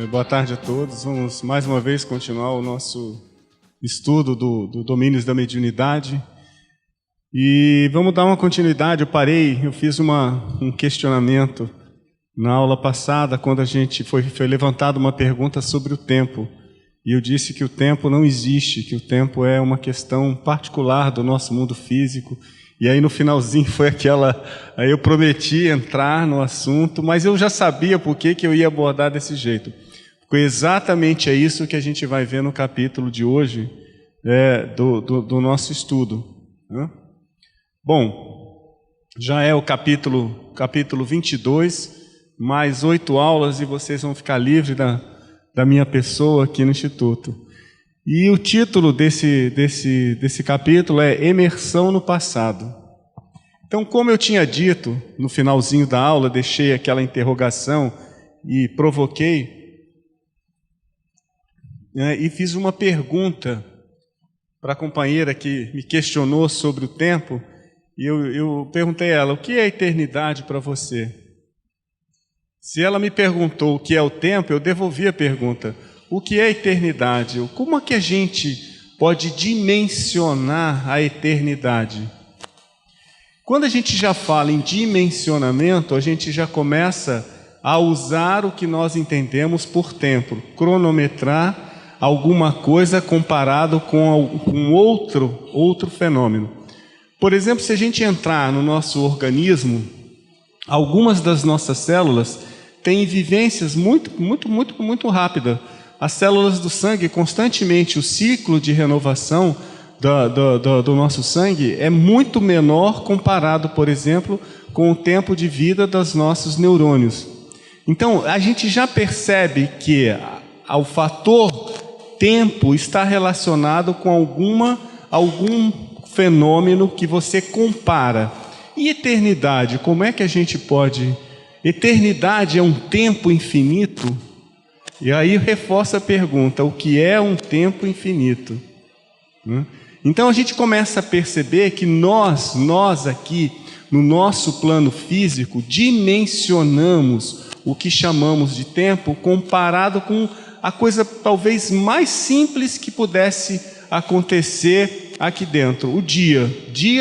Boa tarde a todos. Vamos mais uma vez continuar o nosso estudo do Domínios da Mediunidade. E vamos dar uma continuidade. Eu fiz um questionamento na aula passada, quando a gente foi levantada uma pergunta sobre o tempo. E eu disse que o tempo não existe, que o tempo é uma questão particular do nosso mundo físico. E aí no finalzinho aí eu prometi entrar no assunto, mas eu já sabia por que eu ia abordar desse jeito. Foi exatamente isso que a gente vai ver no capítulo de hoje do nosso estudo. Bom, já é o capítulo 22, mais 8 aulas e vocês vão ficar livres da minha pessoa aqui no Instituto. E o título desse capítulo é Emersão no Passado. Então, como eu tinha dito no finalzinho da aula, deixei aquela interrogação e provoquei, e fiz uma pergunta para a companheira que me questionou sobre o tempo, e eu perguntei a ela: o que é a eternidade para você? Se ela me perguntou o que é o tempo, eu devolvi a pergunta: o que é a eternidade? Como é que a gente pode dimensionar a eternidade? Quando a gente já fala em dimensionamento, a gente já começa a usar o que nós entendemos por tempo, cronometrar alguma coisa comparado com outro fenômeno. Por exemplo, se a gente entrar no nosso organismo, algumas das nossas células têm vivências muito rápidas. As células do sangue, constantemente, o ciclo de renovação do nosso sangue é muito menor comparado, por exemplo, com o tempo de vida dos nossos neurônios. Então, a gente já percebe que o fator tempo está relacionado com algum fenômeno que você compara. E eternidade, como é que a gente pode... Eternidade é um tempo infinito? E aí reforça a pergunta: o que é um tempo infinito? Então a gente começa a perceber que nós aqui, no nosso plano físico, dimensionamos o que chamamos de tempo comparado com a coisa talvez mais simples que pudesse acontecer aqui dentro, o dia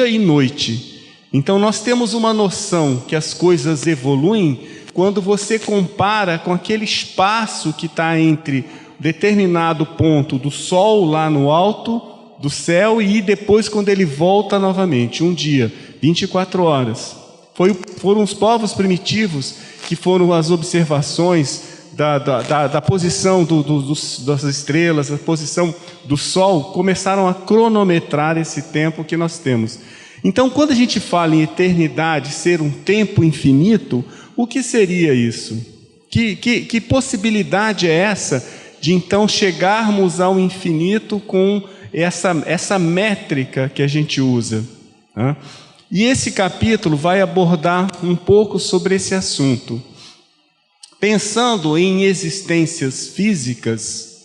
e noite. Então nós temos uma noção que as coisas evoluem quando você compara com aquele espaço que está entre determinado ponto do Sol lá no alto do céu e depois quando ele volta novamente, um dia, 24 horas. Foram os povos primitivos que foram as observações da posição das estrelas, a posição do Sol, começaram a cronometrar esse tempo que nós temos. Então, quando a gente fala em eternidade, ser um tempo infinito, o que seria isso? Que possibilidade é essa de então chegarmos ao infinito com essa métrica que a gente usa? E esse capítulo vai abordar um pouco sobre esse assunto. Pensando em existências físicas,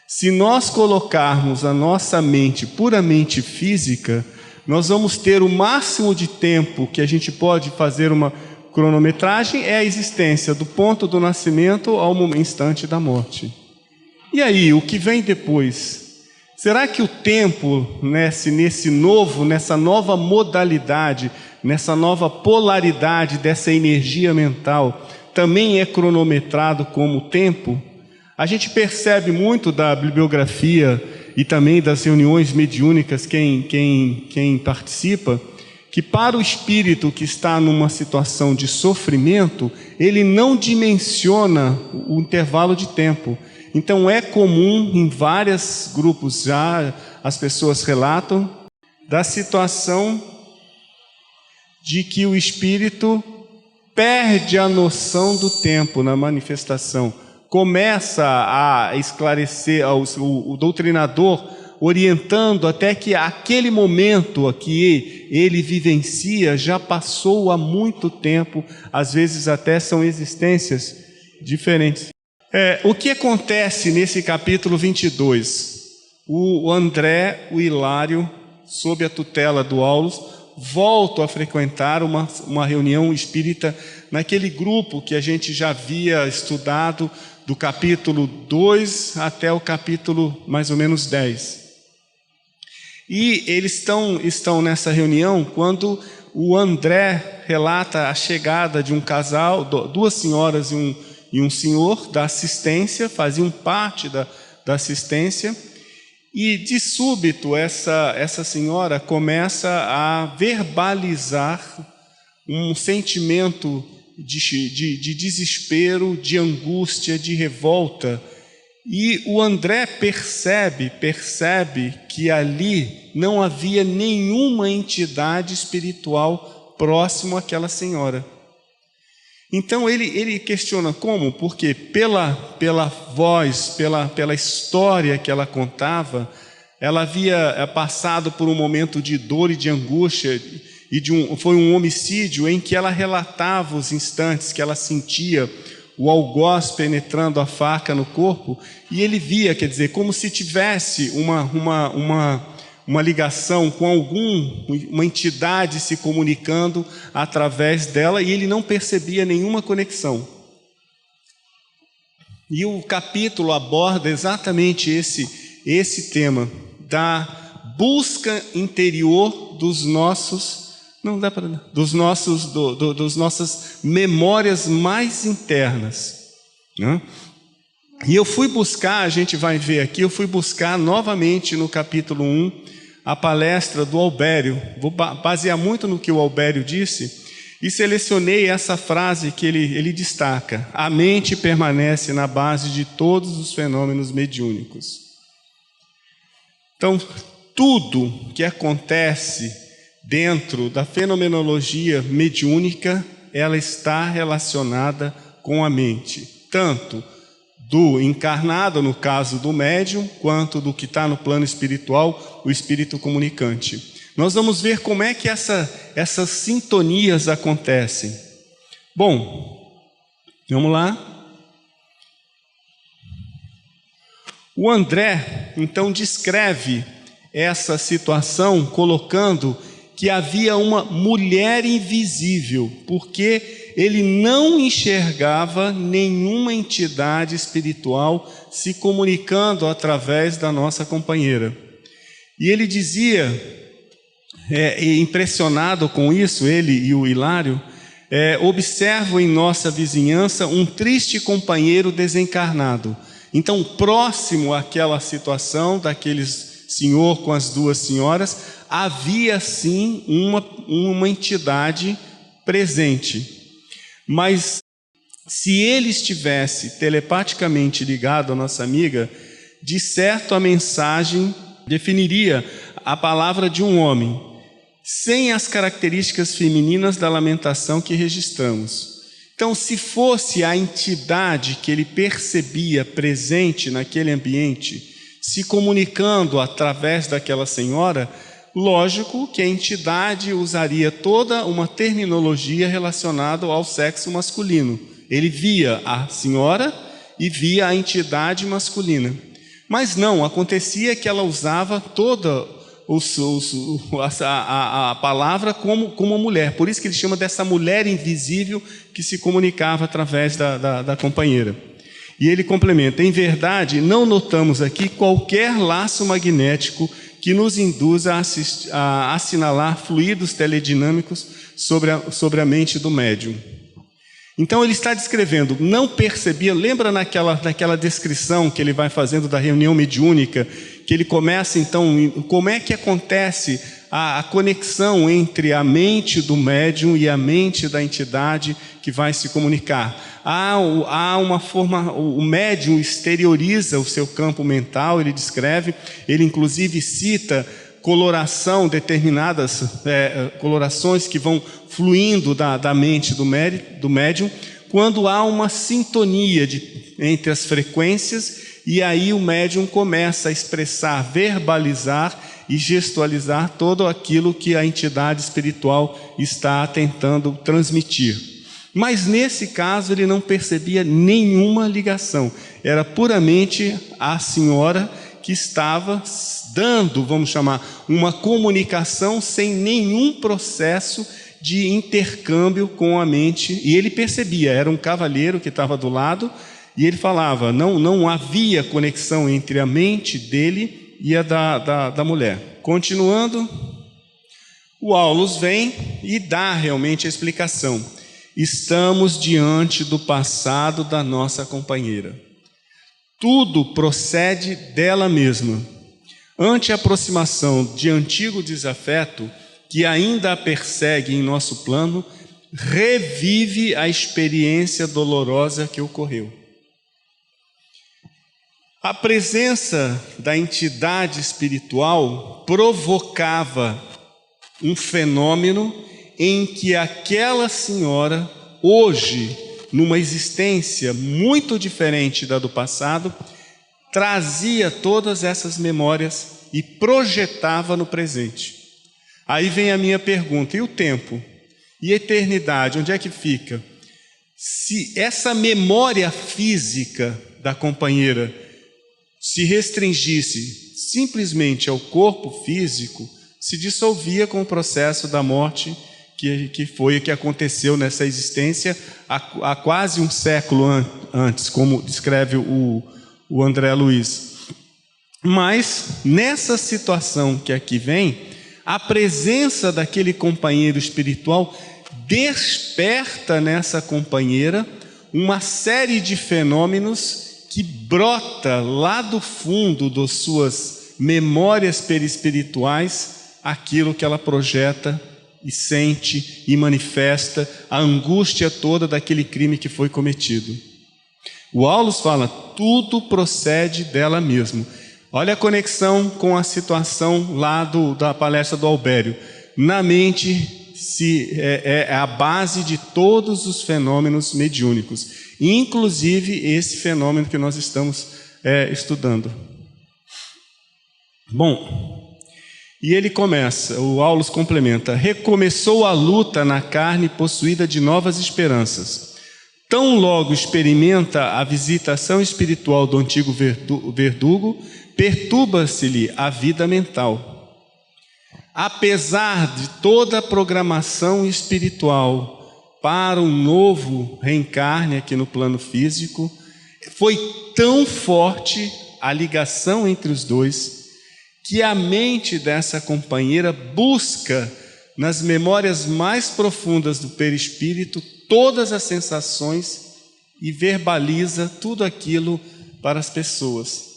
se nós colocarmos a nossa mente puramente física, nós vamos ter o máximo de tempo que a gente pode fazer uma cronometragem é a existência do ponto do nascimento ao instante da morte. E aí, o que vem depois? Será que o tempo, nessa nova modalidade, nessa nova polaridade dessa energia mental, também é cronometrado como tempo? A gente percebe muito da bibliografia e também das reuniões mediúnicas, quem participa, que para o espírito que está numa situação de sofrimento, ele não dimensiona o intervalo de tempo. Então é comum, em vários grupos já, as pessoas relatam da situação de que o espírito perde a noção do tempo na manifestação. Começa a esclarecer o doutrinador, orientando até que aquele momento que ele vivencia já passou há muito tempo, às vezes até são existências diferentes. O que acontece nesse capítulo 22? O André, o Hilário, sob a tutela do Aulus, voltam a frequentar uma reunião espírita naquele grupo que a gente já havia estudado do capítulo 2 até o capítulo mais ou menos 10. E eles estão nessa reunião quando o André relata a chegada de um casal, duas senhoras e um senhor da assistência, faziam parte da assistência, e de súbito essa senhora começa a verbalizar um sentimento de desespero, de angústia, de revolta. E o André percebe que ali não havia nenhuma entidade espiritual próximo àquela senhora. Então ele questiona como, porque pela voz, pela história que ela contava, ela havia passado por um momento de dor e de angústia, e foi um homicídio em que ela relatava os instantes que ela sentia o algoz penetrando a faca no corpo, e ele via, quer dizer, como se tivesse uma ligação com uma entidade se comunicando através dela, e ele não percebia nenhuma conexão. E o capítulo aborda exatamente esse tema da busca interior dos nossos nossas memórias mais internas, né? E eu fui buscar, a gente vai ver aqui, eu fui buscar novamente no capítulo 1 a palestra do Albério. Vou basear muito no que o Albério disse e selecionei essa frase que ele destaca: a mente permanece na base de todos os fenômenos mediúnicos. Então, tudo que acontece dentro da fenomenologia mediúnica, ela está relacionada com a mente, tanto do encarnado, no caso do médium, quanto do que está no plano espiritual, o espírito comunicante. Nós vamos ver como é que essas sintonias acontecem. Bom, vamos lá. O André, então, descreve essa situação colocando que havia uma mulher invisível, porque ele não enxergava nenhuma entidade espiritual se comunicando através da nossa companheira. E ele dizia, impressionado com isso, ele e o Hilário, observo em nossa vizinhança um triste companheiro desencarnado. Então, próximo àquela situação daqueles senhor com as duas senhoras, havia sim uma entidade presente. Mas se ele estivesse telepaticamente ligado à nossa amiga, de certo a mensagem definiria a palavra de um homem, sem as características femininas da lamentação que registramos. Então, se fosse a entidade que ele percebia presente naquele ambiente, se comunicando através daquela senhora, lógico que a entidade usaria toda uma terminologia relacionada ao sexo masculino. Ele via a senhora e via a entidade masculina. Mas não, acontecia que ela usava toda a palavra como mulher. Por isso que ele chama dessa mulher invisível que se comunicava através da companheira. E ele complementa: em verdade, não notamos aqui qualquer laço magnético que nos induza a assinalar fluidos teledinâmicos sobre a mente do médium. Então ele está descrevendo, não percebia, lembra naquela descrição que ele vai fazendo da reunião mediúnica, que ele começa então, como é que acontece a conexão entre a mente do médium e a mente da entidade que vai se comunicar. Há uma forma, o médium exterioriza o seu campo mental, ele descreve, ele inclusive cita coloração, determinadas colorações que vão fluindo da mente do médium, quando há uma sintonia entre as frequências, e aí o médium começa a expressar, verbalizar e gestualizar todo aquilo que a entidade espiritual está tentando transmitir. Mas nesse caso ele não percebia nenhuma ligação, era puramente a senhora que estava dando, vamos chamar, uma comunicação sem nenhum processo de intercâmbio com a mente. E ele percebia, era um cavalheiro que estava do lado, E ele falava, não havia conexão entre a mente dele e a da mulher. Continuando, o Aulus vem e dá realmente a explicação. Estamos diante do passado da nossa companheira. Tudo procede dela mesma. Ante a aproximação de antigo desafeto, que ainda a persegue em nosso plano, revive a experiência dolorosa que ocorreu. A presença da entidade espiritual provocava um fenômeno em que aquela senhora, hoje, numa existência muito diferente da do passado, trazia todas essas memórias e projetava no presente. Aí vem a minha pergunta: e o tempo? E a eternidade, onde é que fica? Se essa memória física da companheira se restringisse simplesmente ao corpo físico, se dissolvia com o processo da morte que foi o que aconteceu nessa existência há quase um século antes, como descreve o André Luiz. Mas, nessa situação que aqui vem, a presença daquele companheiro espiritual desperta nessa companheira uma série de fenômenos que brota lá do fundo das suas memórias perispirituais aquilo que ela projeta e sente e manifesta, a angústia toda daquele crime que foi cometido. O Aulus fala, tudo procede dela mesma. Olha a conexão com a situação lá da palestra do Albério. Na mente é a base de todos os fenômenos mediúnicos, inclusive esse fenômeno que nós estamos estudando. Bom, e ele começa, o Aulus complementa, recomeçou a luta na carne possuída de novas esperanças. Tão logo experimenta a visitação espiritual do antigo verdugo, perturba-se-lhe a vida mental. Apesar de toda a programação espiritual para um novo reencarne aqui no plano físico, foi tão forte a ligação entre os dois, que a mente dessa companheira busca, nas memórias mais profundas do perispírito, todas as sensações e verbaliza tudo aquilo para as pessoas.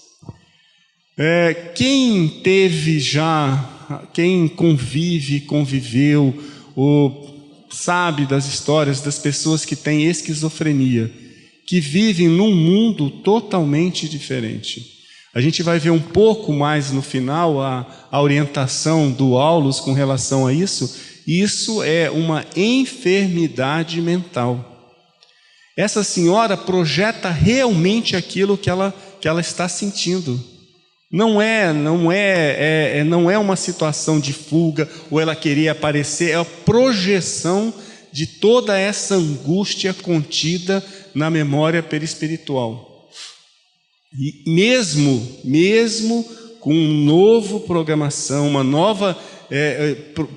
Quem teve já, quem conviveu, ou sabe das histórias das pessoas que têm esquizofrenia, que vivem num mundo totalmente diferente. A gente vai ver um pouco mais no final a orientação do Aulus com relação a isso. Isso é uma enfermidade mental. Essa senhora projeta realmente aquilo que ela está sentindo. Não é uma situação de fuga ou ela querer aparecer, é a projeção de toda essa angústia contida na memória perispiritual. E mesmo com um novo programação, uma nova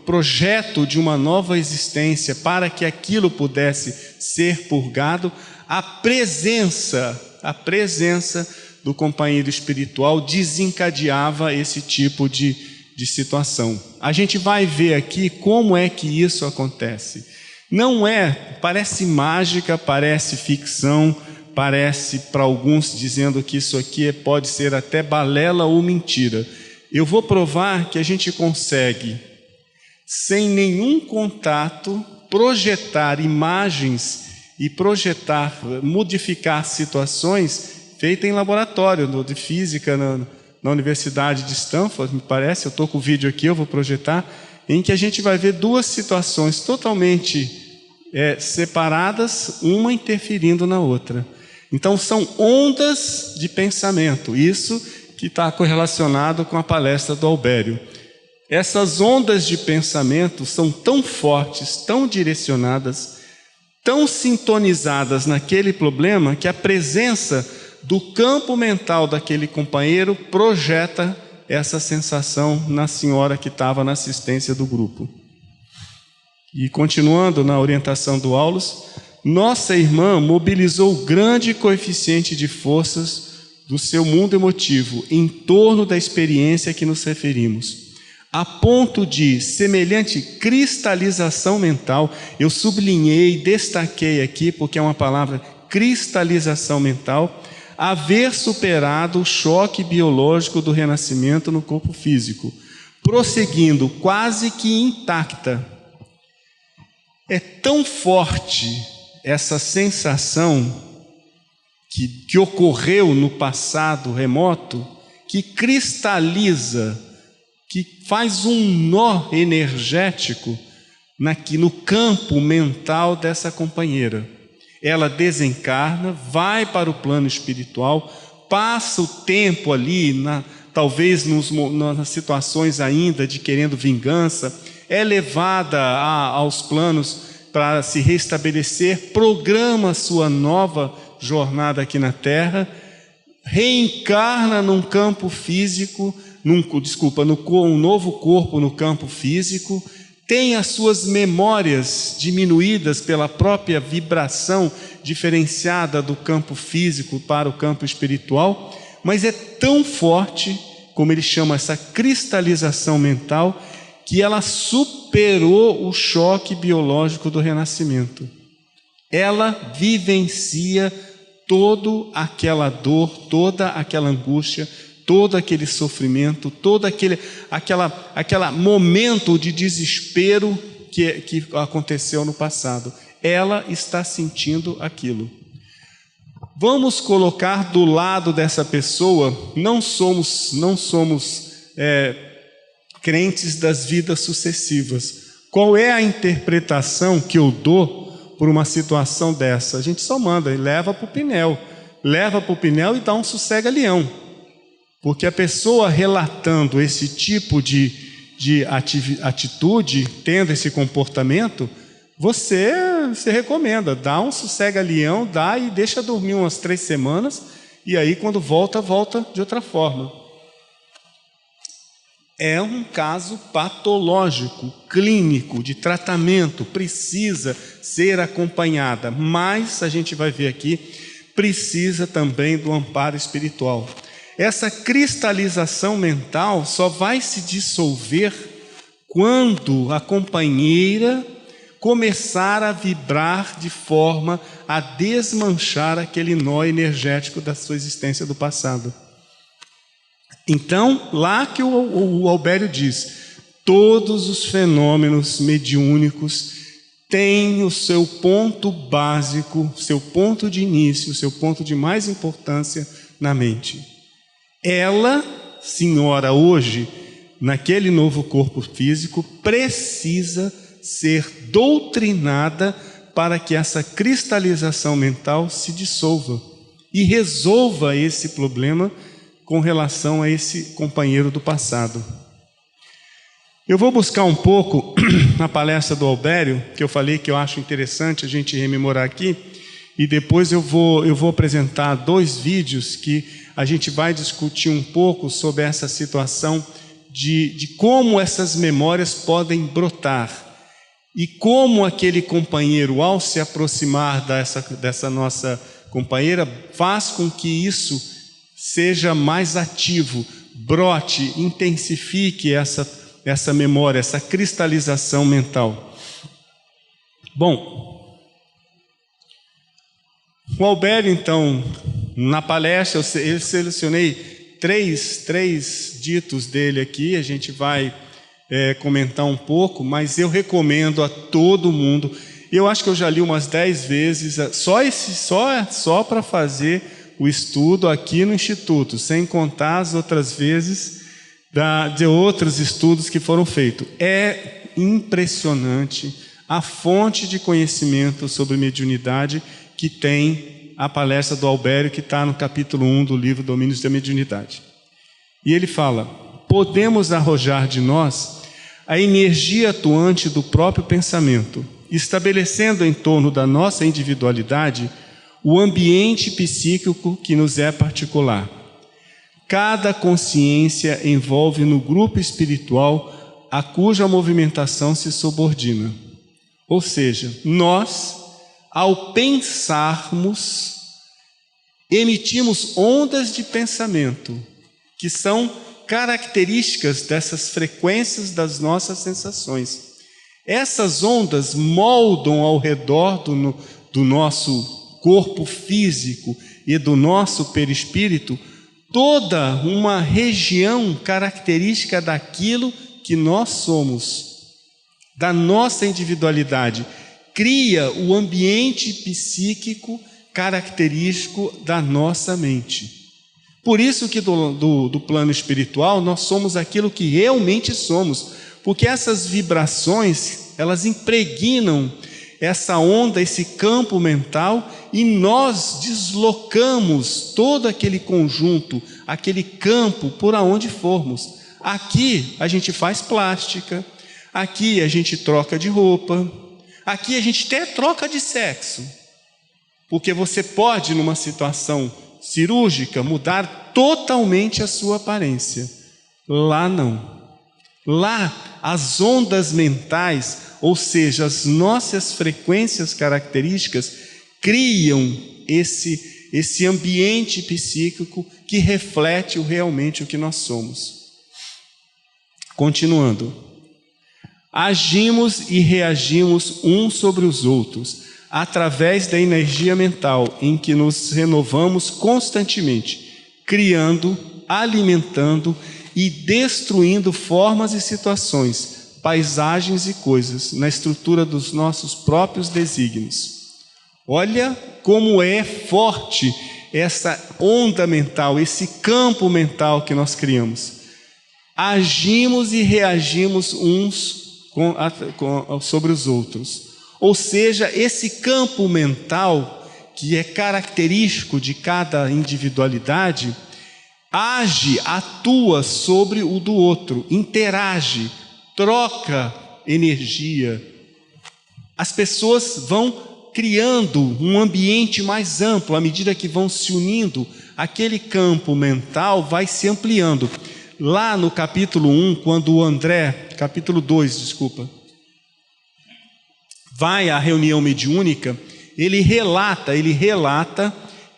projeto de uma nova existência para que aquilo pudesse ser purgado, a presença do companheiro espiritual desencadeava esse tipo de situação. A gente vai ver aqui como é que isso acontece. Parece mágica, parece ficção, parece para alguns dizendo que isso aqui pode ser até balela ou mentira. Eu vou provar que a gente consegue, sem nenhum contato, projetar imagens e modificar situações feitas em laboratório de física na Universidade de Stanford, me parece. Eu estou com o vídeo aqui, eu vou projetar, em que a gente vai ver duas situações totalmente separadas, uma interferindo na outra. Então são ondas de pensamento, isso que está correlacionado com a palestra do Albério. Essas ondas de pensamento são tão fortes, tão direcionadas, tão sintonizadas naquele problema, que a presença do campo mental daquele companheiro projeta essa sensação na senhora que estava na assistência do grupo. E continuando na orientação do Aulus, nossa irmã mobilizou grande coeficiente de forças do seu mundo emotivo em torno da experiência a que nos referimos, a ponto de semelhante cristalização mental, eu sublinhei, destaquei aqui, porque é uma palavra, cristalização mental, haver superado o choque biológico do renascimento no corpo físico, prosseguindo quase que intacta. É tão forte essa sensação que ocorreu no passado remoto, que cristaliza, que faz um nó energético no campo mental dessa companheira. Ela desencarna, vai para o plano espiritual, passa o tempo ali, talvez nas situações ainda de querendo vingança, é levada aos planos para se restabelecer, programa sua nova jornada aqui na Terra, reencarna num campo físico, num novo corpo no campo físico, tem as suas memórias diminuídas pela própria vibração diferenciada do campo físico para o campo espiritual, mas é tão forte, como ele chama essa cristalização mental, que ela superou o choque biológico do renascimento. Ela vivencia toda aquela dor, toda aquela angústia, todo aquele sofrimento, todo aquele momento de desespero que aconteceu no passado. Ela está sentindo aquilo. Vamos colocar do lado dessa pessoa, não somos crentes das vidas sucessivas. Qual é a interpretação que eu dou por uma situação dessa? A gente só manda e leva para o Pinel. Leva para o Pinel e dá um sossega-leão. Porque a pessoa relatando esse tipo de atitude, tendo esse comportamento, você recomenda, dá um sossega-leão, dá e deixa dormir umas 3 semanas, e aí quando volta de outra forma. É um caso patológico, clínico, de tratamento, precisa ser acompanhada, mas a gente vai ver aqui, precisa também do amparo espiritual. Essa cristalização mental só vai se dissolver quando a companheira começar a vibrar de forma a desmanchar aquele nó energético da sua existência do passado. Então, lá que o Albério diz, todos os fenômenos mediúnicos têm o seu ponto básico, seu ponto de início, seu ponto de mais importância na mente. Ela, senhora, hoje, naquele novo corpo físico, precisa ser doutrinada para que essa cristalização mental se dissolva e resolva esse problema com relação a esse companheiro do passado. Eu vou buscar um pouco na palestra do Albério, que eu falei que eu acho interessante a gente rememorar aqui, e depois eu vou apresentar 2 vídeos que a gente vai discutir um pouco sobre essa situação de como essas memórias podem brotar e como aquele companheiro, ao se aproximar dessa nossa companheira, faz com que isso seja mais ativo, brote, intensifique essa memória, essa cristalização mental. Bom, o Albério, então, na palestra, eu selecionei três ditos dele aqui, a gente vai comentar um pouco, mas eu recomendo a todo mundo. Eu acho que eu já li umas 10 vezes, só para fazer o estudo aqui no Instituto, sem contar as outras vezes de outros estudos que foram feitos. É impressionante a fonte de conhecimento sobre mediunidade que tem a palestra do Albério, que está no capítulo 1 do livro Domínios da Mediunidade. E ele fala, podemos arrojar de nós a energia atuante do próprio pensamento, estabelecendo em torno da nossa individualidade o ambiente psíquico que nos é particular. Cada consciência envolve no grupo espiritual a cuja movimentação se subordina. Ou seja, nós, ao pensarmos, emitimos ondas de pensamento, que são características dessas frequências das nossas sensações. Essas ondas moldam ao redor do nosso corpo físico e do nosso perispírito toda uma região característica daquilo que nós somos, da nossa individualidade. Cria o ambiente psíquico característico da nossa mente. Por isso que do plano espiritual nós somos aquilo que realmente somos, porque essas vibrações, elas impregnam essa onda, esse campo mental, e nós deslocamos todo aquele conjunto, aquele campo, por aonde formos. Aqui a gente faz plástica, aqui a gente troca de roupa, aqui a gente até troca de sexo, porque você pode, numa situação cirúrgica, mudar totalmente a sua aparência. Lá não. Lá as ondas mentais, ou seja, as nossas frequências características, criam esse ambiente psíquico que reflete realmente o que nós somos. Continuando. Agimos e reagimos uns sobre os outros, através da energia mental, em que nos renovamos constantemente, criando, alimentando e destruindo formas e situações, paisagens e coisas, na estrutura dos nossos próprios desígnios. Olha como é forte essa onda mental, esse campo mental que nós criamos. Agimos e reagimos uns sobre os outros. Ou seja, esse campo mental, que é característico de cada individualidade, age, atua sobre o do outro, interage, troca energia. As pessoas vão criando um ambiente mais amplo, à medida que vão se unindo, aquele campo mental vai se ampliando. Lá no capítulo 1, quando o André, capítulo 2, desculpa, vai à reunião mediúnica, ele relata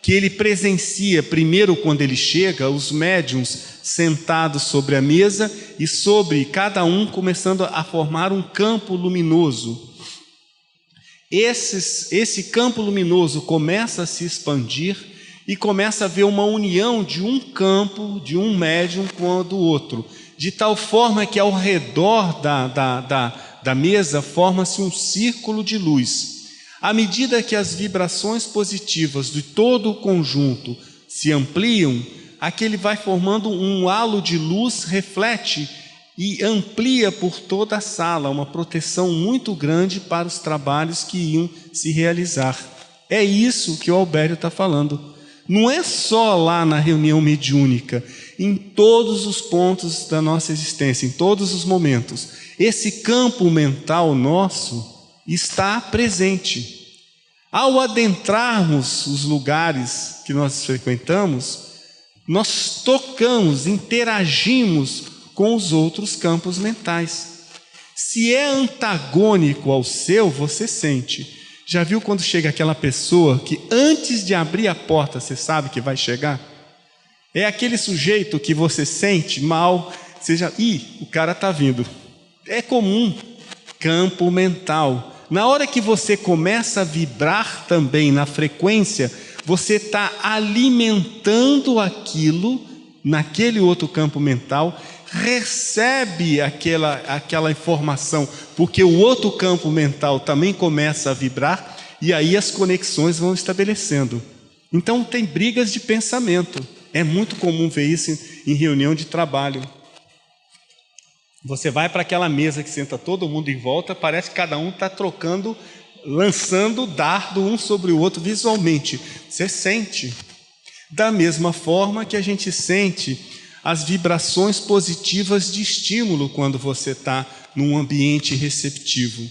que ele presencia, primeiro quando ele chega, os médiuns sentados sobre a mesa e sobre cada um começando a formar um campo luminoso. Esse campo luminoso começa a se expandir e começa a haver uma união de um campo, de um médium com o do outro, de tal forma que ao redor da mesa forma-se um círculo de luz. À medida que as vibrações positivas de todo o conjunto se ampliam, aquele vai formando um halo de luz, reflete e amplia por toda a sala, uma proteção muito grande para os trabalhos que iam se realizar. É isso que o Albério está falando. Não é só lá na reunião mediúnica, em todos os pontos da nossa existência, em todos os momentos. Esse campo mental nosso está presente. Ao adentrarmos os lugares que nós frequentamos, nós tocamos, interagimos com os outros campos mentais. Se é antagônico ao seu, você sente. Já viu quando chega aquela pessoa que antes de abrir a porta você sabe que vai chegar? É aquele sujeito que você sente mal, o cara está vindo. É comum, campo mental. Na hora que você começa a vibrar também na frequência, você está alimentando aquilo naquele outro campo mental, recebe aquela informação, porque o outro campo mental também começa a vibrar, e aí as conexões vão estabelecendo. Então tem brigas de pensamento. É muito comum ver isso em reunião de trabalho. Você vai para aquela mesa que senta todo mundo em volta, parece que cada um está trocando, lançando dardo um sobre o outro visualmente. Você sente. Da mesma forma que a gente sente as vibrações positivas de estímulo quando você está num ambiente receptivo.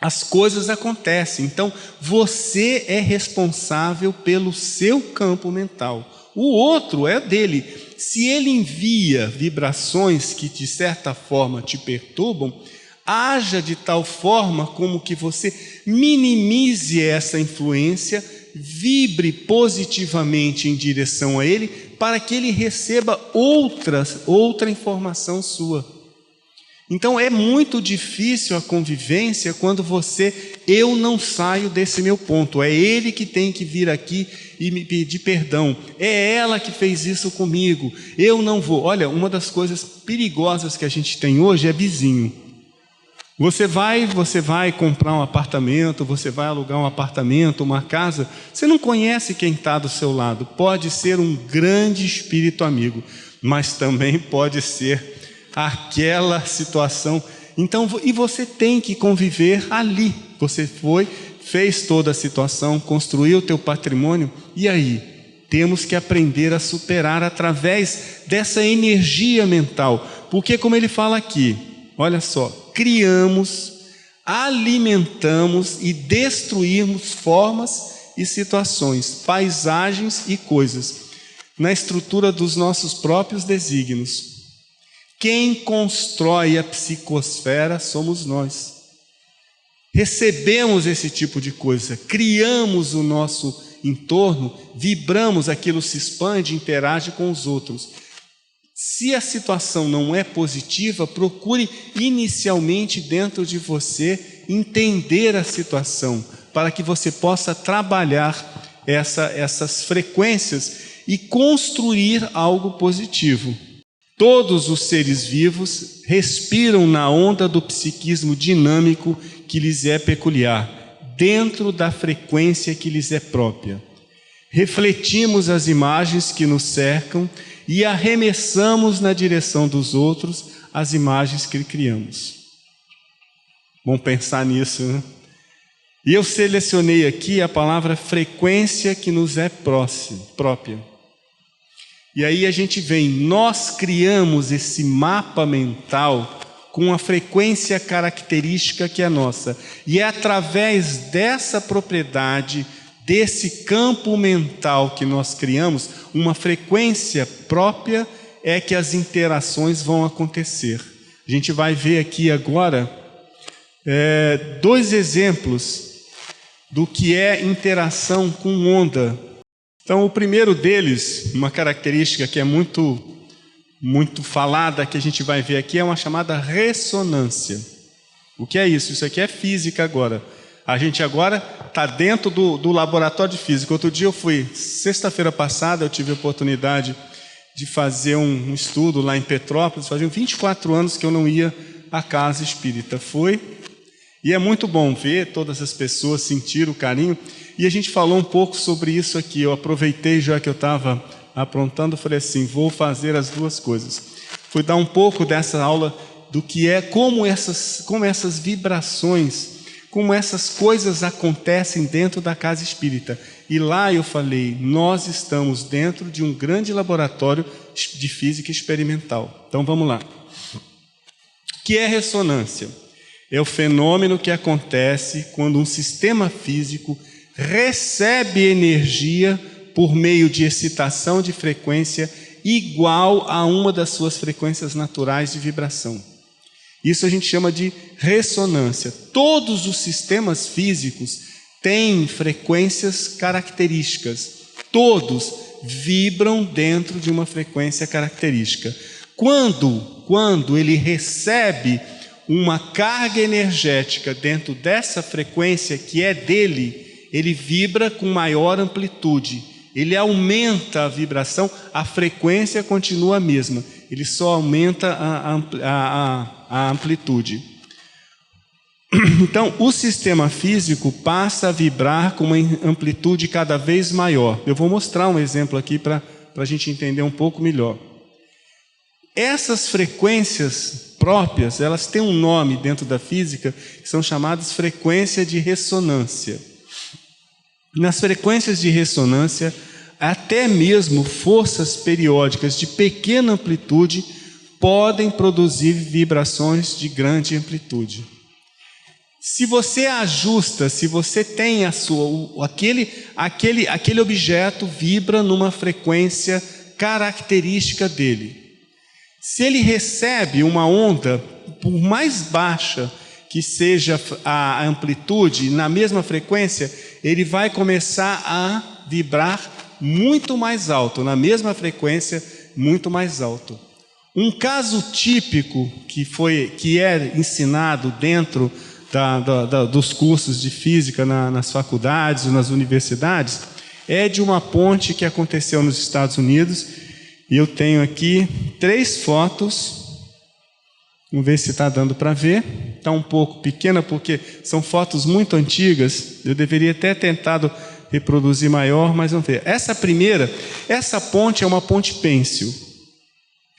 As coisas acontecem. Então, você é responsável pelo seu campo mental. O outro é dele. Se ele envia vibrações que, de certa forma, te perturbam, haja de tal forma como que você minimize essa influência, vibre positivamente em direção a ele, para que ele receba outra informação sua. Então é muito difícil a convivência quando eu não saio desse meu ponto, é ele que tem que vir aqui e me pedir perdão, é ela que fez isso comigo, eu não vou. Olha, uma das coisas perigosas que a gente tem hoje é vizinho. Você vai comprar um apartamento, você vai alugar um apartamento, uma casa, você não conhece quem está do seu lado. Pode ser um grande espírito amigo, mas também pode ser aquela situação. Então, e você tem que conviver ali. Você fez toda a situação, construiu o teu patrimônio, e aí? Temos que aprender a superar através dessa energia mental. Porque, como ele fala aqui, olha só, criamos, alimentamos e destruímos formas e situações, paisagens e coisas, na estrutura dos nossos próprios desígnios. Quem constrói a psicosfera somos nós. Recebemos esse tipo de coisa, criamos o nosso entorno, vibramos, aquilo se expande, interage com os outros. Se a situação não é positiva, procure inicialmente dentro de você entender a situação, para que você possa trabalhar essas frequências e construir algo positivo. Todos os seres vivos respiram na onda do psiquismo dinâmico que lhes é peculiar, dentro da frequência que lhes é própria. Refletimos as imagens que nos cercam e arremessamos na direção dos outros as imagens que criamos. Vamos pensar nisso, né? E eu selecionei aqui a palavra frequência que nos é própria. E aí a gente vem, nós criamos esse mapa mental com a frequência característica que é nossa. E é através dessa propriedade, desse campo mental que nós criamos, uma frequência própria, é que as interações vão acontecer. A gente vai ver aqui agora 2 exemplos do que é interação com onda. Então, o primeiro deles, uma característica que é muito falada, que a gente vai ver aqui, é uma chamada ressonância. O que é isso? Isso aqui é física agora. A gente agora está dentro do laboratório de física. Outro dia sexta-feira passada, eu tive a oportunidade de fazer um estudo lá em Petrópolis. Fazia 24 anos que eu não ia à casa espírita. E é muito bom ver todas as pessoas sentir o carinho. E a gente falou um pouco sobre isso aqui. Eu aproveitei, já que eu estava aprontando, falei assim, vou fazer as 2 coisas. Fui dar um pouco dessa aula do que é, como essas vibrações, como essas coisas acontecem dentro da casa espírita. E lá eu falei, nós estamos dentro de um grande laboratório de física experimental. Então vamos lá. O que é ressonância? É o fenômeno que acontece quando um sistema físico recebe energia por meio de excitação de frequência igual a uma das suas frequências naturais de vibração. Isso a gente chama de ressonância. Todos os sistemas físicos têm frequências características. Todos vibram dentro de uma frequência característica. Quando ele recebe uma carga energética dentro dessa frequência que é dele, ele vibra com maior amplitude. Ele aumenta a vibração, a frequência continua a mesma. Ele só aumenta a amplitude. Então, o sistema físico passa a vibrar com uma amplitude cada vez maior. Eu vou mostrar um exemplo aqui para a gente entender um pouco melhor. Essas frequências próprias, elas têm um nome dentro da física, que são chamadas frequências de ressonância. Nas frequências de ressonância, até mesmo forças periódicas de pequena amplitude podem produzir vibrações de grande amplitude. Se você ajusta, se você tem aquele objeto vibra numa frequência característica dele. Se ele recebe uma onda, por mais baixa que seja a amplitude, na mesma frequência, ele vai começar a vibrar muito mais alto, na mesma frequência, muito mais alto. Um caso típico que é ensinado dentro dos cursos de física nas faculdades ou nas universidades é de uma ponte que aconteceu nos Estados Unidos. E eu tenho aqui 3 fotos. Vamos ver se está dando para ver. Está um pouco pequena porque são fotos muito antigas. Eu deveria até tentado reproduzir maior, mas vamos ver. Essa primeira, essa ponte é uma ponte pêncil.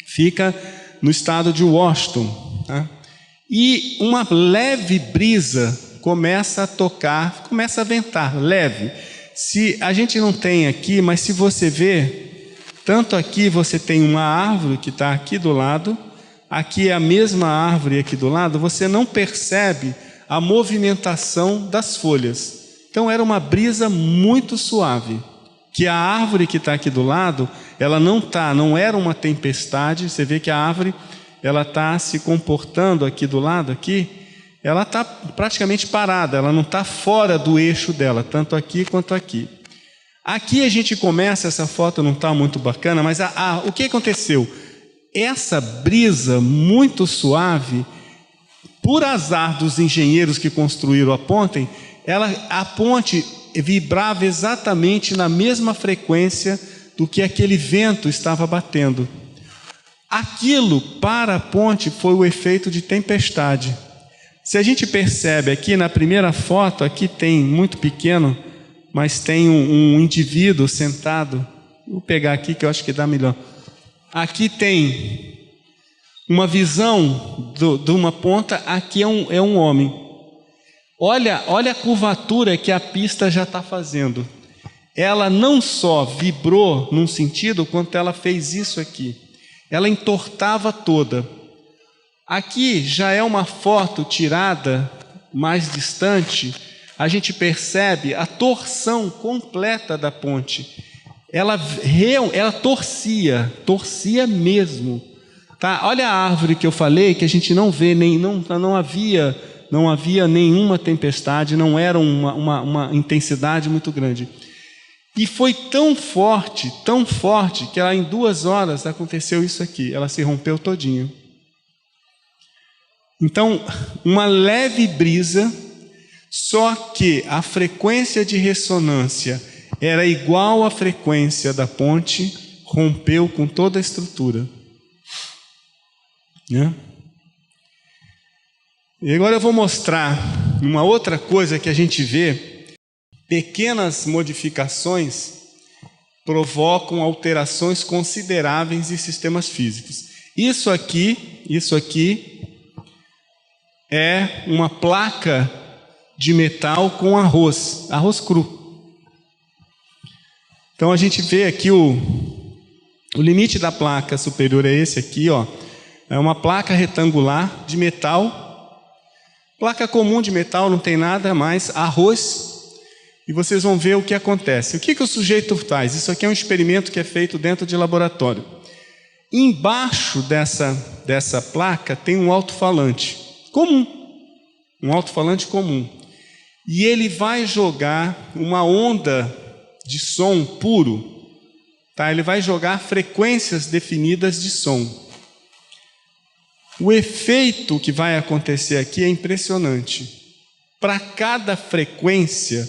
Fica no estado de Washington. Tá? E uma leve brisa começa a tocar, começa a ventar, leve. Se a gente não tem aqui, mas se você ver, tanto aqui você tem uma árvore que está aqui do lado, aqui é a mesma árvore aqui do lado, você não percebe a movimentação das folhas. Então era uma brisa muito suave, que a árvore que está aqui do lado, ela não era uma tempestade. Você vê que a árvore, ela está se comportando aqui do lado, aqui, ela está praticamente parada, ela não está fora do eixo dela, tanto aqui quanto aqui. Aqui a gente começa, essa foto não está muito bacana, mas o que aconteceu? Essa brisa muito suave, por azar dos engenheiros que construíram a ponte vibrava exatamente na mesma frequência do que aquele vento estava batendo. Aquilo para a ponte foi o efeito de tempestade. Se a gente percebe aqui na primeira foto, aqui tem muito pequeno, mas tem um indivíduo sentado. Vou pegar aqui que eu acho que dá melhor. Aqui tem uma visão de uma ponta, aqui é um homem. Olha a curvatura que a pista já está fazendo. Ela não só vibrou num sentido, quanto ela fez isso aqui. Ela entortava toda. Aqui já é uma foto tirada mais distante. A gente percebe a torção completa da ponte. Ela torcia mesmo. Tá? Olha a árvore que eu falei, que a gente não vê, não havia nenhuma tempestade, não era uma intensidade muito grande. E foi tão forte, que ela, em 2 horas aconteceu isso aqui, ela se rompeu todinho. Então, uma leve brisa, só que a frequência de ressonância era igual à frequência da ponte, rompeu com toda a estrutura. Né? E agora eu vou mostrar uma outra coisa que a gente vê. Pequenas modificações provocam alterações consideráveis em sistemas físicos. Isso aqui é uma placa de metal com arroz cru. Então a gente vê aqui o limite da placa superior é esse aqui, ó. É uma placa retangular de metal. Placa comum de metal, não tem nada mais, arroz. E vocês vão ver o que acontece. O que o sujeito faz? Isso aqui é um experimento que é feito dentro de laboratório. Embaixo dessa placa tem um alto-falante comum. Um alto-falante comum. E ele vai jogar uma onda de som puro. Tá? Ele vai jogar frequências definidas de som. O efeito que vai acontecer aqui é impressionante. Para cada frequência,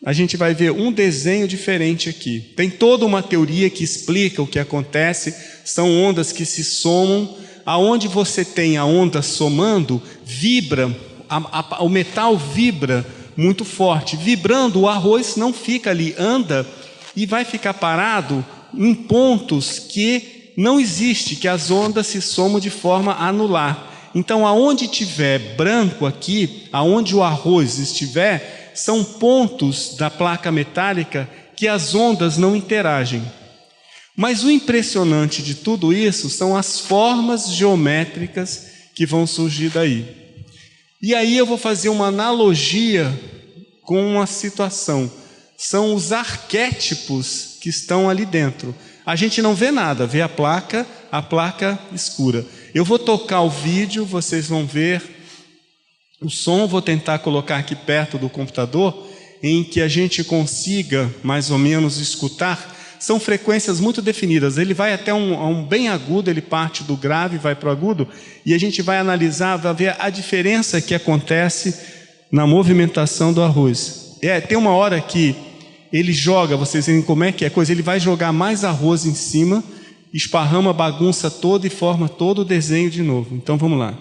a gente vai ver um desenho diferente aqui. Tem toda uma teoria que explica o que acontece. São ondas que se somam. Aonde você tem a onda somando, vibra, o metal vibra muito forte. Vibrando, o arroz não fica ali, anda e vai ficar parado em pontos que não existe, que as ondas se somam de forma anular. Então, aonde tiver branco aqui, aonde o arroz estiver, são pontos da placa metálica que as ondas não interagem. Mas o impressionante de tudo isso são as formas geométricas que vão surgir daí. E aí eu vou fazer uma analogia com uma situação. São os arquétipos que estão ali dentro. A gente não vê nada, vê a placa escura. Eu vou tocar o vídeo, vocês vão ver o som, vou tentar colocar aqui perto do computador, em que a gente consiga mais ou menos escutar. São frequências muito definidas, ele vai até um bem agudo, ele parte do grave, vai para o agudo, e a gente vai analisar, vai ver a diferença que acontece na movimentação do arroz. Tem uma hora que ele joga, vocês veem como é que é a coisa, ele vai jogar mais arroz em cima, esparrama a bagunça toda e forma todo o desenho de novo. Então vamos lá.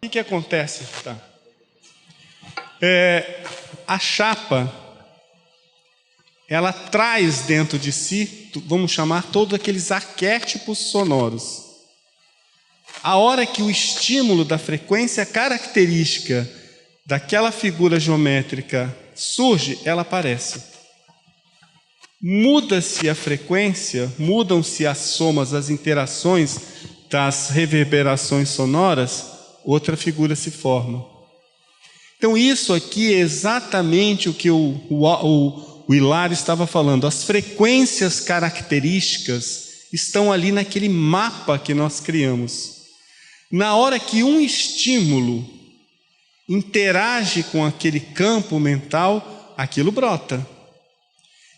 O que acontece? Tá. A chapa, ela traz dentro de si, vamos chamar, todos aqueles arquétipos sonoros. A hora que o estímulo da frequência característica daquela figura geométrica surge, ela aparece. Muda-se a frequência, mudam-se as somas, as interações das reverberações sonoras, outra figura se forma. Então isso aqui é exatamente o que o Hilário estava falando. As frequências características estão ali naquele mapa que nós criamos. Na hora que um estímulo interage com aquele campo mental, aquilo brota.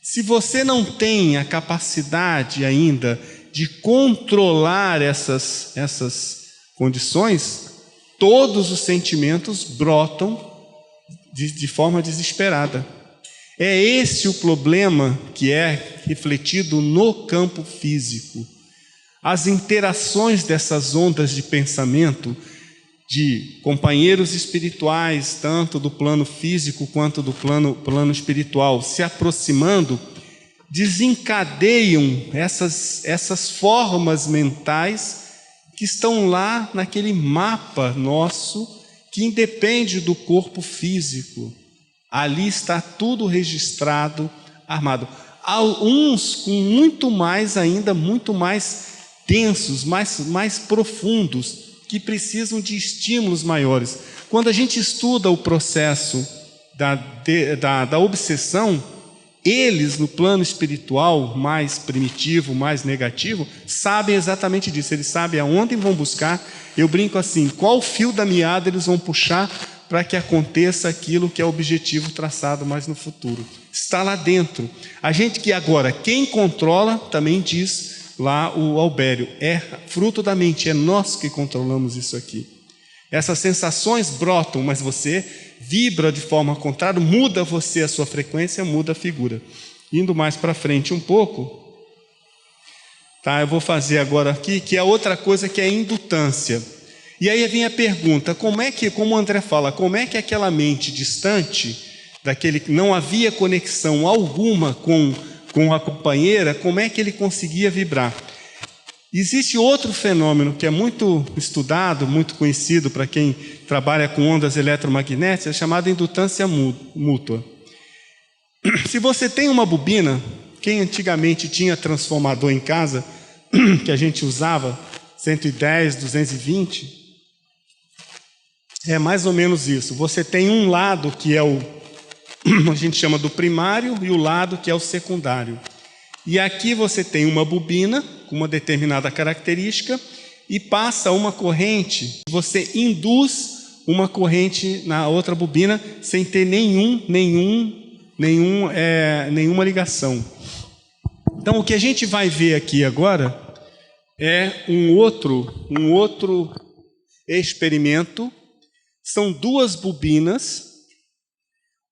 Se você não tem a capacidade ainda de controlar essas condições, todos os sentimentos brotam de forma desesperada. É esse o problema que é refletido no campo físico. As interações dessas ondas de pensamento de companheiros espirituais, tanto do plano físico quanto do plano espiritual, se aproximando, desencadeiam essas formas mentais que estão lá naquele mapa nosso, que independe do corpo físico. Ali está tudo registrado, armado. Há uns com muito mais densos, mais profundos, que precisam de estímulos maiores. Quando a gente estuda o processo da obsessão, eles, no plano espiritual mais primitivo, mais negativo, sabem exatamente disso. Eles sabem aonde vão buscar. Eu brinco assim, qual fio da meada eles vão puxar para que aconteça aquilo que é o objetivo traçado mais no futuro. Está lá dentro. A gente que agora, quem controla, também diz lá o Albério, é fruto da mente, é nós que controlamos isso aqui. Essas sensações brotam, mas você vibra de forma contrária, muda você a sua frequência, muda a figura. Indo mais para frente um pouco, Tá, eu vou fazer agora aqui, que é outra coisa que é indutância. E aí vem a pergunta, como o André fala, como é que aquela mente distante, daquele que não havia conexão alguma com a companheira, como é que ele conseguia vibrar? Existe outro fenômeno que é muito estudado, muito conhecido para quem trabalha com ondas eletromagnéticas, chamado indutância mútua. Se você tem uma bobina, quem antigamente tinha transformador em casa, que a gente usava, 110, 220, é mais ou menos isso. Você tem um lado que é a gente chama do primário e o lado que é o secundário. E aqui você tem uma bobina com uma determinada característica e passa uma corrente, você induz uma corrente na outra bobina sem ter nenhuma ligação. Então o que a gente vai ver aqui agora é um outro experimento. São duas bobinas.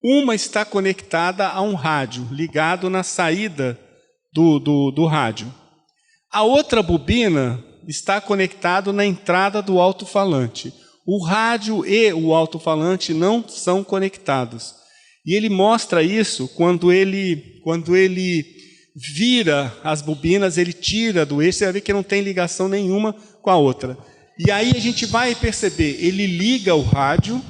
Uma está conectada a um rádio, ligado na saída do rádio. A outra bobina está conectada na entrada do alto-falante. O rádio e o alto-falante não são conectados. E ele mostra isso quando ele vira as bobinas, ele tira do eixo, você vai ver que não tem ligação nenhuma com a outra. E aí a gente vai perceber, ele liga o rádio.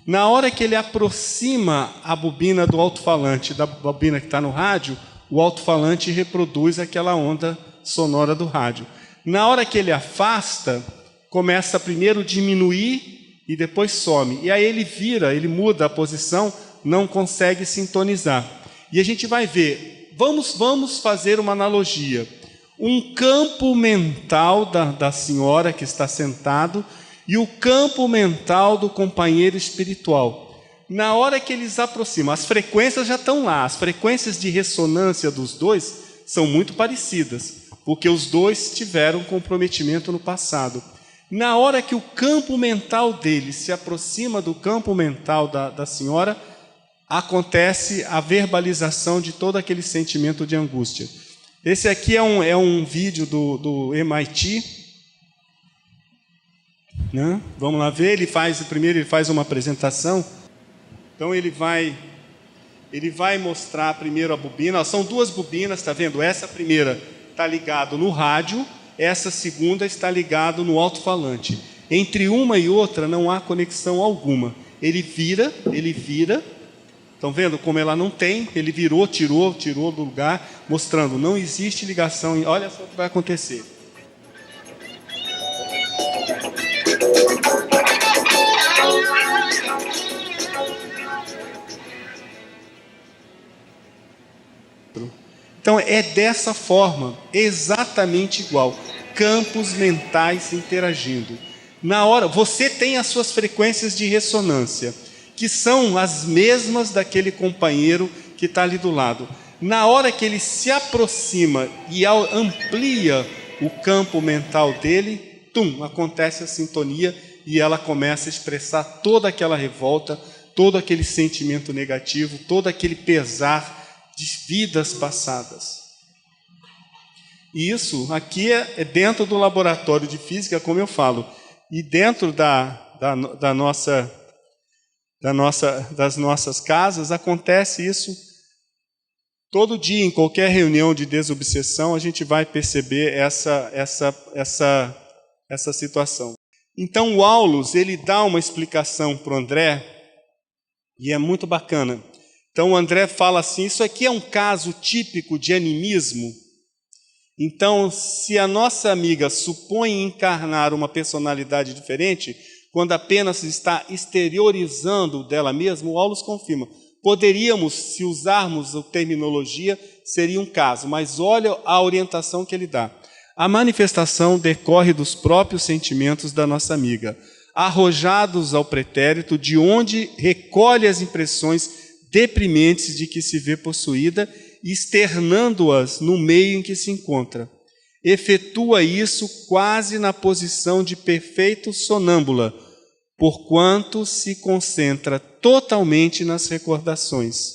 Na hora que ele aproxima a bobina do alto-falante da bobina que está no rádio, o alto-falante reproduz aquela onda sonora do rádio. Na hora que ele afasta, começa primeiro a diminuir e depois some. E aí ele muda a posição, não consegue sintonizar. E a gente vai ver, vamos fazer uma analogia. Um campo mental da senhora que está sentado e o campo mental do companheiro espiritual. Na hora que eles aproximam, as frequências já estão lá, as frequências de ressonância dos dois são muito parecidas, porque os dois tiveram comprometimento no passado. Na hora que o campo mental deles se aproxima do campo mental da senhora, acontece a verbalização de todo aquele sentimento de angústia. Esse aqui é um vídeo do MIT, né? Vamos lá ver, primeiro ele faz uma apresentação. Então ele vai mostrar primeiro a bobina. São duas bobinas, está vendo? Essa primeira está ligada no rádio, essa segunda está ligada no alto-falante. Entre uma e outra não há conexão alguma. Ele vira. Estão vendo como ela não tem? Ele virou, tirou do lugar, mostrando, não existe ligação. Olha só o que vai acontecer. Então é dessa forma, exatamente igual, campos mentais interagindo. Na hora, você tem as suas frequências de ressonância, que são as mesmas daquele companheiro que está ali do lado. Na hora que ele se aproxima e amplia o campo mental dele, acontece a sintonia e ela começa a expressar toda aquela revolta, todo aquele sentimento negativo, todo aquele pesar de vidas passadas. E isso aqui é dentro do laboratório de física, como eu falo, e dentro das nossas casas acontece isso todo dia. Em qualquer reunião de desobsessão a gente vai perceber essa situação. Então o Aulus, ele dá uma explicação para o André e é muito bacana. Então o André fala assim, isso aqui é um caso típico de animismo. Então, se a nossa amiga supõe encarnar uma personalidade diferente, quando apenas está exteriorizando dela mesma, o Aulus confirma. Poderíamos, se usarmos a terminologia, seria um caso, mas olha a orientação que ele dá. A manifestação decorre dos próprios sentimentos da nossa amiga, arrojados ao pretérito, de onde recolhe as impressões deprimentes de que se vê possuída, externando-as no meio em que se encontra. Efetua isso quase na posição de perfeito sonâmbula, porquanto se concentra totalmente nas recordações.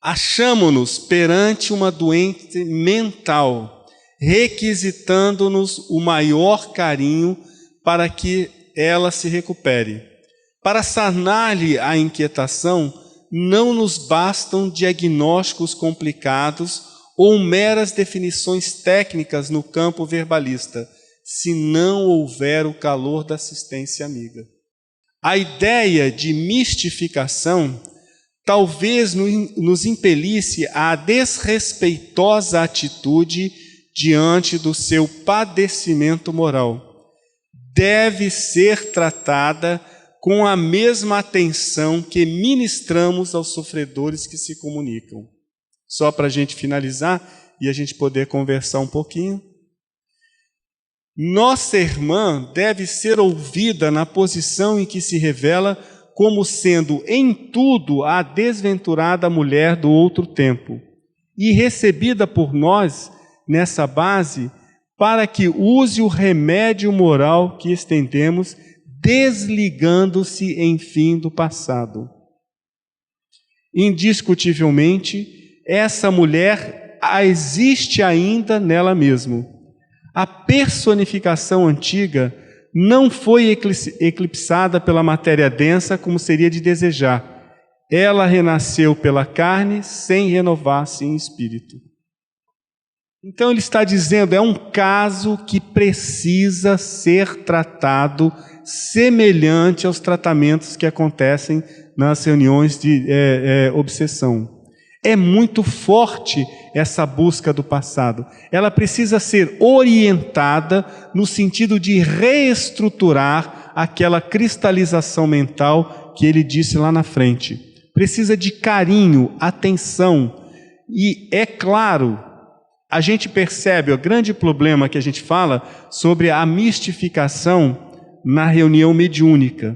Achamo-nos perante uma doente mental, requisitando-nos o maior carinho para que ela se recupere. Para sanar-lhe a inquietação, não nos bastam diagnósticos complicados ou meras definições técnicas no campo verbalista, se não houver o calor da assistência amiga. A ideia de mistificação talvez nos impelisse à desrespeitosa atitude diante do seu padecimento moral. Deve ser tratada com a mesma atenção que ministramos aos sofredores que se comunicam. Só para a gente finalizar e a gente poder conversar um pouquinho. Nossa irmã deve ser ouvida na posição em que se revela como sendo em tudo a desventurada mulher do outro tempo, e recebida por nós nessa base para que use o remédio moral que estendemos, desligando-se, enfim, do passado. Indiscutivelmente, essa mulher existe ainda nela mesma. A personificação antiga não foi eclipsada pela matéria densa como seria de desejar. Ela renasceu pela carne sem renovar-se em espírito. Então ele está dizendo, é um caso que precisa ser tratado semelhante aos tratamentos que acontecem nas reuniões de obsessão. É muito forte essa busca do passado. Ela precisa ser orientada no sentido de reestruturar aquela cristalização mental que ele disse lá na frente. Precisa de carinho, atenção. E é claro, a gente percebe o grande problema que a gente fala sobre a mistificação na reunião mediúnica.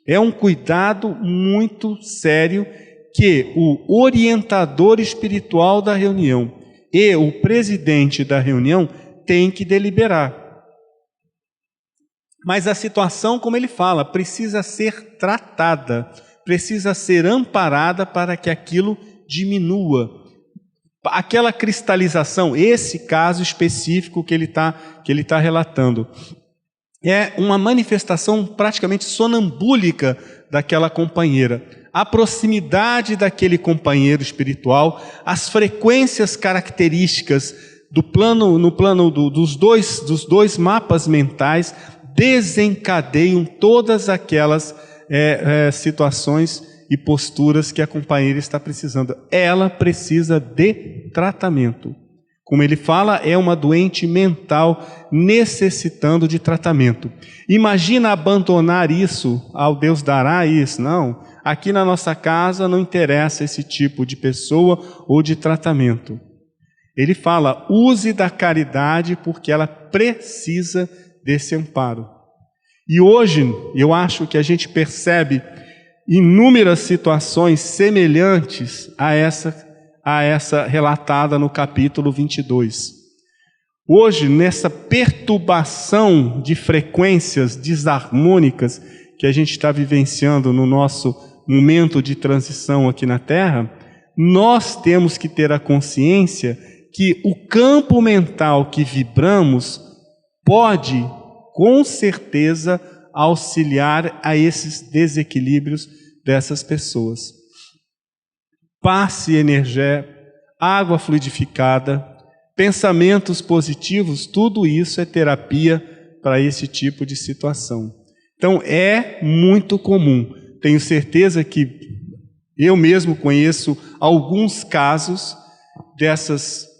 É um cuidado muito sério que o orientador espiritual da reunião e o presidente da reunião têm que deliberar. Mas a situação, como ele fala, precisa ser tratada, precisa ser amparada para que aquilo diminua. Aquela cristalização, esse caso específico que ele tá relatando, é uma manifestação praticamente sonambúlica daquela companheira. A proximidade daquele companheiro espiritual, as frequências características no plano dos dois mapas mentais desencadeiam todas aquelas situações e posturas que a companheira está precisando. Ela precisa de tratamento. Como ele fala, é uma doente mental necessitando de tratamento. Imagina abandonar isso ao Deus dará isso. Não, aqui na nossa casa não interessa esse tipo de pessoa ou de tratamento. Ele fala, use da caridade porque ela precisa desse amparo. E hoje, eu acho que a gente percebe inúmeras situações semelhantes a essa relatada no capítulo 22. Hoje, nessa perturbação de frequências desarmônicas que a gente está vivenciando no nosso momento de transição aqui na Terra, nós temos que ter a consciência que o campo mental que vibramos pode, com certeza, auxiliar a esses desequilíbrios dessas pessoas. Passe energia, água fluidificada, pensamentos positivos, tudo isso é terapia para esse tipo de situação. Então é muito comum. Tenho certeza que eu mesmo conheço alguns casos dessas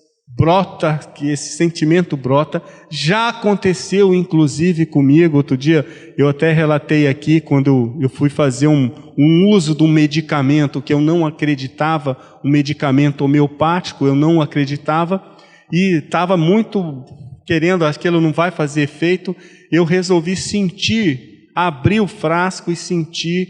que esse sentimento brota. Já aconteceu inclusive comigo. Outro dia eu até relatei aqui quando eu fui fazer um uso de um medicamento que eu não acreditava, um medicamento homeopático, eu não acreditava e estava muito querendo, aquilo não vai fazer efeito. Eu resolvi abrir o frasco e sentir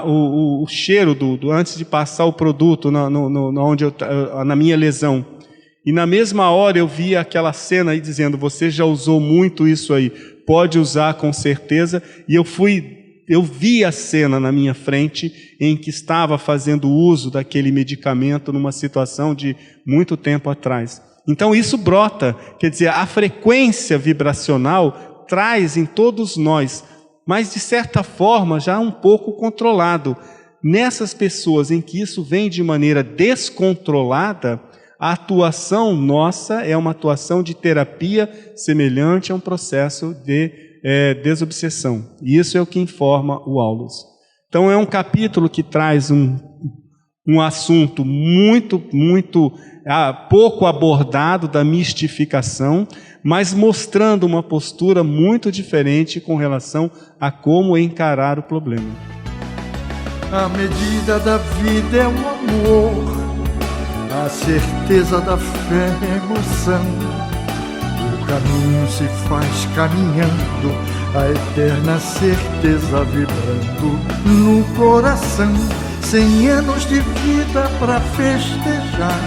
o cheiro antes de passar o produto na minha lesão. E na mesma hora eu vi aquela cena aí dizendo, você já usou muito isso aí, pode usar com certeza. E eu vi a cena na minha frente em que estava fazendo uso daquele medicamento numa situação de muito tempo atrás. Então isso brota, quer dizer, a frequência vibracional traz em todos nós, mas de certa forma já um pouco controlado. Nessas pessoas em que isso vem de maneira descontrolada, a atuação nossa é uma atuação de terapia semelhante a um processo de desobsessão. E isso é o que informa o Aulus. Então é um capítulo que traz um assunto muito pouco abordado da mistificação, mas mostrando uma postura muito diferente com relação a como encarar o problema. A medida da vida é o amor, a certeza da fé é emoção. O caminho se faz caminhando, a eterna certeza vibrando no coração. 100 anos de vida para festejar,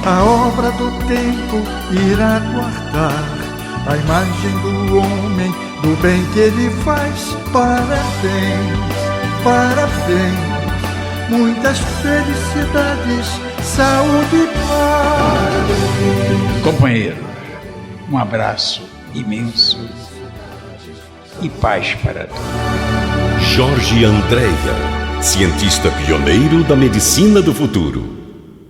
a obra do tempo irá guardar a imagem do homem, do bem que ele faz. Parabéns, parabéns, muitas felicidades, saúde e paz. Companheiro, um abraço imenso e paz para todos. Jorge Andréia, cientista pioneiro da medicina do futuro.